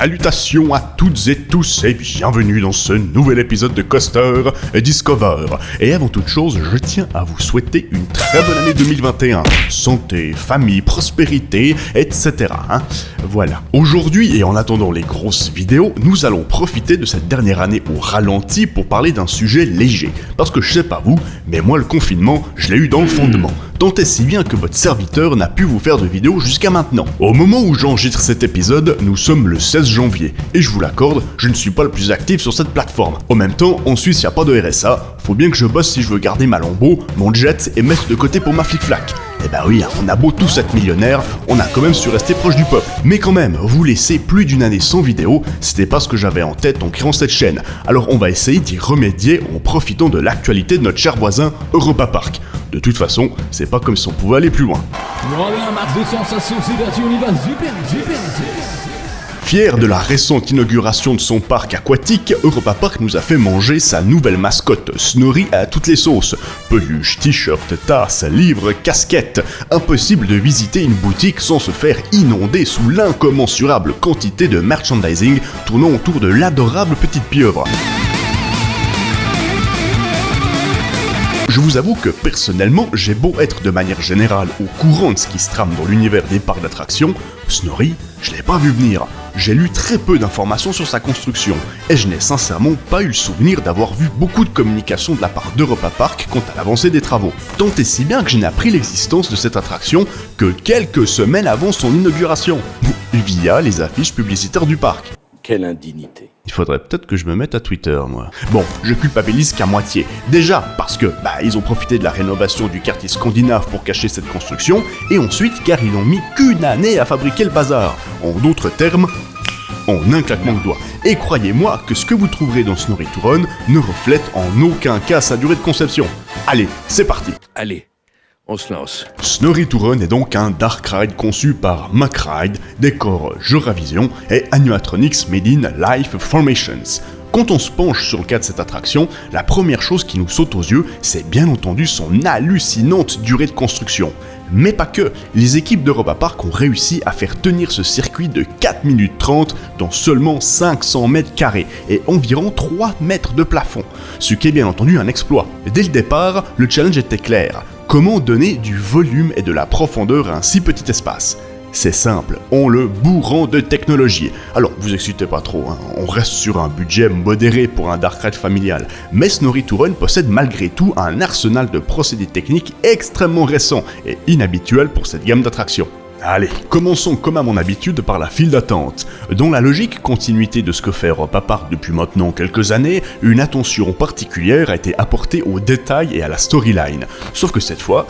Salutations à toutes et tous et bienvenue dans ce nouvel épisode de Coaster Discover. Et avant toute chose, je tiens à vous souhaiter une très bonne année 2021. Santé, famille, prospérité, etc. Voilà. Aujourd'hui, et en attendant les grosses vidéos, nous allons profiter de cette dernière année au ralenti pour parler d'un sujet léger. Parce que je sais pas vous, mais moi le confinement, je l'ai eu dans le fondement. Tant et si bien que votre serviteur n'a pu vous faire de vidéos jusqu'à maintenant. Au moment où j'enregistre cet épisode, nous sommes le 16 janvier. Et je vous l'accorde, je ne suis pas le plus actif sur cette plateforme. En même temps, en Suisse, il n'y a pas de RSA. Faut bien que je bosse si je veux garder ma Lambo, mon jet et mettre de côté pour ma flic-flac. Eh ben oui, on a beau tous être millionnaires, on a quand même su rester proche du peuple. Mais quand même, vous laisser plus d'une année sans vidéo, c'était pas ce que j'avais en tête en créant cette chaîne. Alors on va essayer d'y remédier en profitant de l'actualité de notre cher voisin Europa Park. De toute façon, c'est pas comme si on pouvait aller plus loin. Fier de la récente inauguration de son parc aquatique, Europa Park nous a fait manger sa nouvelle mascotte Snorri à toutes les sauces. Peluche, t-shirt, tasse, livres, casquettes. Impossible de visiter une boutique sans se faire inonder sous l'incommensurable quantité de merchandising tournant autour de l'adorable petite pieuvre. Je vous avoue que personnellement, j'ai beau être de manière générale au courant de ce qui se trame dans l'univers des parcs d'attractions, Snorri, je l'ai pas vu venir. J'ai lu très peu d'informations sur sa construction, et je n'ai sincèrement pas eu le souvenir d'avoir vu beaucoup de communication de la part d'Europa Park quant à l'avancée des travaux. Tant et si bien que je n'ai appris l'existence de cette attraction que quelques semaines avant son inauguration, via les affiches publicitaires du parc. Quelle indignité. Il faudrait peut-être que je me mette à Twitter, moi. Bon, je culpabilise qu'à moitié. Déjà, parce que, ils ont profité de la rénovation du quartier scandinave pour cacher cette construction, et ensuite car ils n'ont mis qu'une année à fabriquer le bazar. En d'autres termes, en un claquement de doigts. Et croyez-moi que ce que vous trouverez dans Snorri Touron ne reflète en aucun cas sa durée de conception. Allez, c'est parti. Allez, on se lance. Snorri Touron est donc un dark ride conçu par MacRide, décor Joravision et Animatronics Made in Life Formations. Quand on se penche sur le cas de cette attraction, la première chose qui nous saute aux yeux, c'est bien entendu son hallucinante durée de construction. Mais pas que, les équipes d'Europa Park ont réussi à faire tenir ce circuit de 4 minutes 30 dans seulement 500 mètres carrés et environ 3 mètres de plafond, ce qui est bien entendu un exploit. Dès le départ, le challenge était clair. Comment donner du volume et de la profondeur à un si petit espace ? C'est simple, en le bourrant de technologie. Alors, vous excitez pas trop, on reste sur un budget modéré pour un dark ride familial, mais Snorri Touron possède malgré tout un arsenal de procédés techniques extrêmement récents et inhabituels pour cette gamme d'attractions. Allez, commençons comme à mon habitude par la file d'attente. Dans la logique continuité de ce que fait Europa Park depuis maintenant quelques années, une attention particulière a été apportée aux détails et à la storyline. Sauf que cette fois,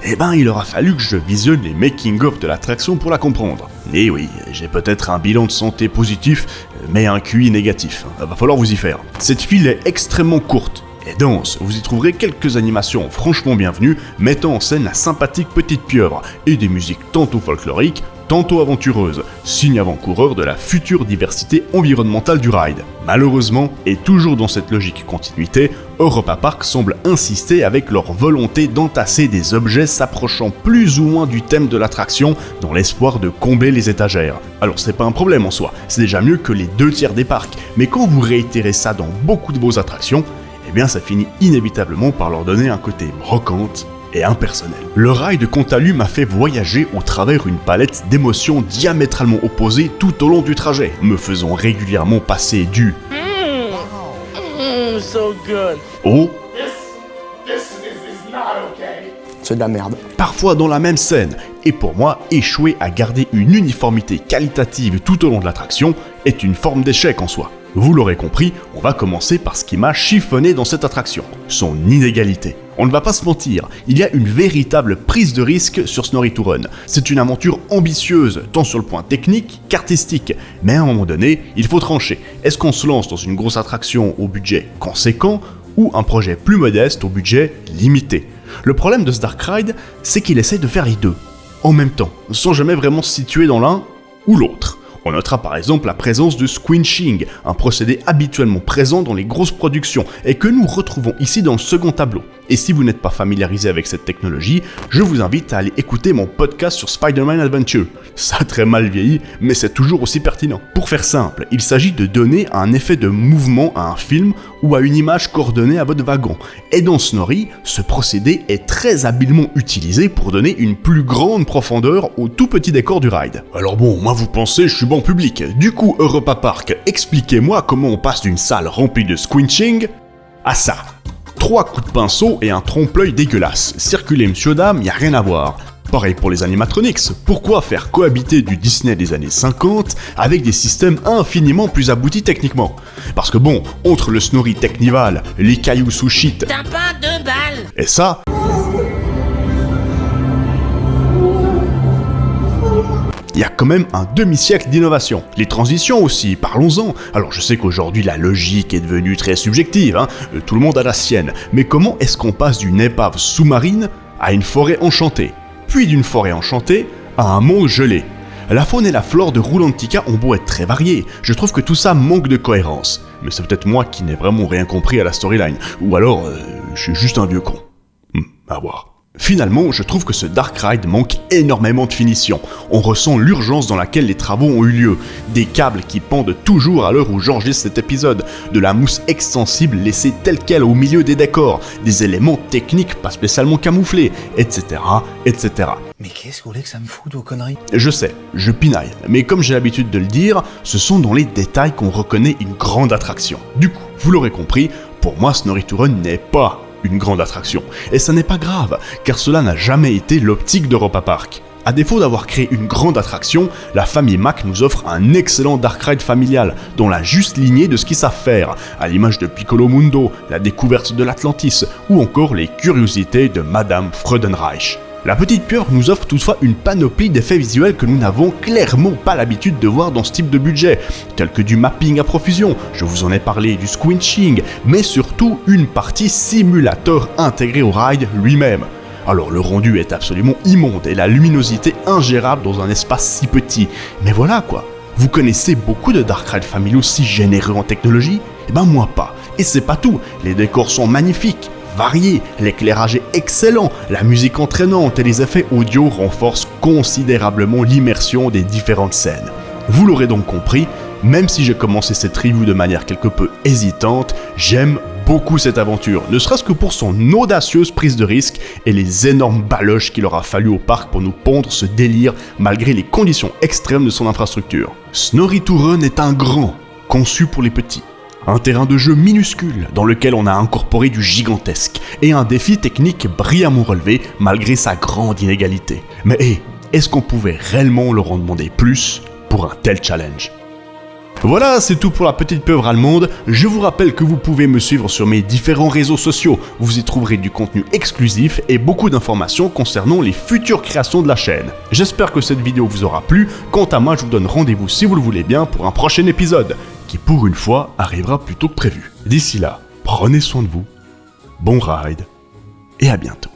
il aura fallu que je visionne les making-of de l'attraction pour la comprendre. Et oui, j'ai peut-être un bilan de santé positif, mais un QI négatif. Va falloir vous y faire. Cette file est extrêmement courte et dense, vous y trouverez quelques animations franchement bienvenues, mettant en scène la sympathique petite pieuvre, et des musiques tantôt folkloriques, tantôt aventureuses, signe avant-coureur de la future diversité environnementale du ride. Malheureusement, et toujours dans cette logique continuité, Europa Park semble insister avec leur volonté d'entasser des objets s'approchant plus ou moins du thème de l'attraction dans l'espoir de combler les étagères. Alors c'est pas un problème en soi, c'est déjà mieux que les 2/3 des parcs, mais quand vous réitérez ça dans beaucoup de vos attractions, ça finit inévitablement par leur donner un côté brocante et impersonnel. Le ride quant à lui m'a fait voyager au travers une palette d'émotions diamétralement opposées tout au long du trajet, me faisant régulièrement passer du So good. au This is not okay. C'est de la merde. parfois dans la même scène, et pour moi, échouer à garder une uniformité qualitative tout au long de l'attraction est une forme d'échec en soi. Vous l'aurez compris, on va commencer par ce qui m'a chiffonné dans cette attraction, son inégalité. On ne va pas se mentir, il y a une véritable prise de risque sur Snorri Touron. C'est une aventure ambitieuse, tant sur le point technique qu'artistique. Mais à un moment donné, il faut trancher. Est-ce qu'on se lance dans une grosse attraction au budget conséquent, ou un projet plus modeste au budget limité ? Le problème de ce Dark Ride, c'est qu'il essaie de faire les deux, en même temps, sans jamais vraiment se situer dans l'un ou l'autre. On notera par exemple la présence de squinching, un procédé habituellement présent dans les grosses productions et que nous retrouvons ici dans le second tableau. Et si vous n'êtes pas familiarisé avec cette technologie, je vous invite à aller écouter mon podcast sur Spider-Man Adventure. Ça a très mal vieilli, mais c'est toujours aussi pertinent. Pour faire simple, il s'agit de donner un effet de mouvement à un film ou à une image coordonnée à votre wagon. Et dans Snorri, ce procédé est très habilement utilisé pour donner une plus grande profondeur au tout petit décor du ride. Alors bon, moi vous pensez, je suis bon public. Du coup, Europa Park, expliquez-moi comment on passe d'une salle remplie de squinching à ça. 3 coups de pinceau et un trompe-l'œil dégueulasse. Circulez, monsieur dame, y a rien à voir. Pareil pour les animatronics, pourquoi faire cohabiter du Disney des années 50 avec des systèmes infiniment plus aboutis techniquement? Parce que bon, entre le Snorri Technival, les cailloux sous shit, T'as pas 2 balles. et ça... Il y a quand même un demi-siècle d'innovation. Les transitions aussi, parlons-en. Alors je sais qu'aujourd'hui la logique est devenue très subjective, tout le monde a la sienne, mais comment est-ce qu'on passe d'une épave sous-marine à une forêt enchantée, puis d'une forêt enchantée à un monde gelé? La faune et la flore de Rulantica ont beau être très variées, je trouve que tout ça manque de cohérence. Mais c'est peut-être moi qui n'ai vraiment rien compris à la storyline, ou alors je suis juste un vieux con. À voir. Finalement, je trouve que ce Dark Ride manque énormément de finition. On ressent l'urgence dans laquelle les travaux ont eu lieu. Des câbles qui pendent toujours à l'heure où j'enregistre cet épisode. De la mousse extensible laissée telle quelle au milieu des décors. Des éléments techniques pas spécialement camouflés, etc., etc. Mais qu'est-ce que vous voulez que ça me foute vos conneries? Je sais, je pinaille, mais comme j'ai l'habitude de le dire, ce sont dans les détails qu'on reconnaît une grande attraction. Du coup, vous l'aurez compris, pour moi Snorri to Run n'est pas une grande attraction. Et ça n'est pas grave, car cela n'a jamais été l'optique d'Europa Park. À défaut d'avoir créé une grande attraction, la famille Mack nous offre un excellent dark ride familial, dans la juste lignée de ce qu'ils savent faire, à l'image de Piccolo Mundo, la découverte de l'Atlantis, ou encore les curiosités de Madame Freudenreich. La petite pieuvre nous offre toutefois une panoplie d'effets visuels que nous n'avons clairement pas l'habitude de voir dans ce type de budget, tels que du mapping à profusion, je vous en ai parlé, du squinching, mais surtout une partie simulateur intégrée au ride lui-même. Alors le rendu est absolument immonde et la luminosité ingérable dans un espace si petit, mais voilà quoi. Vous connaissez beaucoup de dark ride familiaux si généreux en technologie? Eh ben moi pas. Et c'est pas tout, les décors sont magnifiques, variés, l'éclairage est excellent, la musique entraînante et les effets audio renforcent considérablement l'immersion des différentes scènes. Vous l'aurez donc compris, même si j'ai commencé cette review de manière quelque peu hésitante, j'aime beaucoup cette aventure, ne serait-ce que pour son audacieuse prise de risque et les énormes baloches qu'il aura fallu au parc pour nous pondre ce délire malgré les conditions extrêmes de son infrastructure. Snorri to Run est un grand, conçu pour les petits. Un terrain de jeu minuscule dans lequel on a incorporé du gigantesque et un défi technique brillamment relevé malgré sa grande inégalité. Mais est-ce qu'on pouvait réellement leur en demander plus pour un tel challenge? Voilà, c'est tout pour la petite pieuvre allemande. Je vous rappelle que vous pouvez me suivre sur mes différents réseaux sociaux. Vous y trouverez du contenu exclusif et beaucoup d'informations concernant les futures créations de la chaîne. J'espère que cette vidéo vous aura plu. Quant à moi, je vous donne rendez-vous si vous le voulez bien pour un prochain épisode, qui pour une fois arrivera plus tôt que prévu. D'ici là, prenez soin de vous, bon ride et à bientôt.